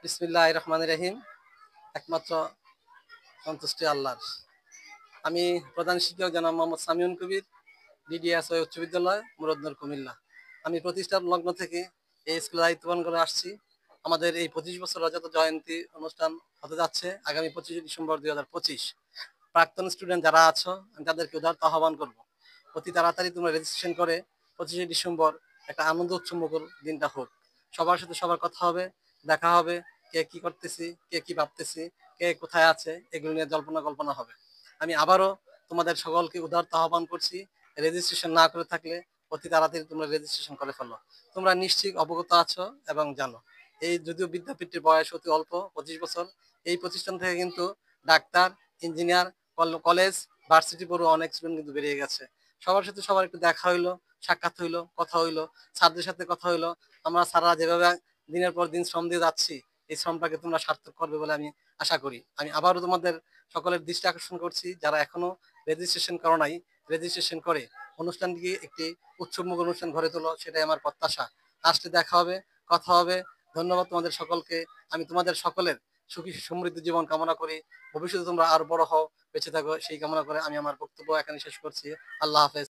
বিসমিল্লাহির রহমানির রহিম। একমাত্র সন্তুষ্টি আল্লাহর। আমি প্রধান শিক্ষক জনাব মোহাম্মদ সামিউন কবির, ডিডিএসওয়াই উচ্চ বিদ্যালয়, মুরাদনগর, কুমিল্লা। আমি প্রতিষ্ঠার লগ্ন থেকে এই স্কুলে দায়িত্ব পালন করে আসছি। আমাদের এই 25 বছর রজত জয়ন্তী অনুষ্ঠান হতে যাচ্ছে আগামী 25শে ডিসেম্বর 2025। প্রাক্তন স্টুডেন্ট যারা আছো, আমি তাদেরকে উদারত আহ্বান করবো, অতি তাড়াতাড়ি তোমরা রেজিস্ট্রেশন করে 25শে ডিসেম্বর একটা আনন্দ উৎসবমুখর দিনটা হোক। সবার সাথে সবার কথা হবে, দেখা হবে, কে কি করতেছি, কে কি ভাবতেছি, কে কোথায় আছে, এগুলো নিয়ে জল্পনা কল্পনা হবে। আমি আবারও তোমাদের সকলকে উদারত আহ্বান করছি, রেজিস্ট্রেশন না করে থাকলে অতি তাড়াতাড়ি তোমরা রেজিস্ট্রেশন করে ফেলো। তোমরা নিশ্চিত অবগত আছো এবং জানো, এই যদিও বিদ্যাপীঠের বয়স অতি অল্প, 25 বছর, এই প্রতিষ্ঠান থেকে কিন্তু ডাক্তার, ইঞ্জিনিয়ার, কলেজ, ভার্সিটি পড়ুয়া অনেক স্টুডেন্ট কিন্তু বেরিয়ে গেছে। সবার সাথে সবার একটু দেখা হইলো, সাক্ষাৎ হইলো, কথা হইলো, স্যারদের সাথে কথা হইলো। আমরা স্যাররা যেভাবে দিনের পর দিন শ্রম দিয়ে যাচ্ছি, এই শ্রমটাকে তোমরা সার্থক করবে বলে আমি আশা করি। আমি আবারও তোমাদের সকলের দৃষ্টি আকর্ষণ করছি, যারা এখনো রেজিস্ট্রেশন করো নাই, রেজিস্ট্রেশন করে অনুষ্ঠানটিকে একটি উৎসবমুখর অনুষ্ঠান গড়ে তোলো, সেটাই আমার প্রত্যাশা। আসলে দেখা হবে, কথা হবে। ধন্যবাদ তোমাদের সকলকে। আমি তোমাদের সকলের সুখী সমৃদ্ধ জীবন কামনা করি। ভবিষ্যতে তোমরা আর বড় হও, বেঁচে থাকো, সেই কামনা করে আমি আমার বক্তব্য এখানে শেষ করছি। আল্লাহ হাফেজ।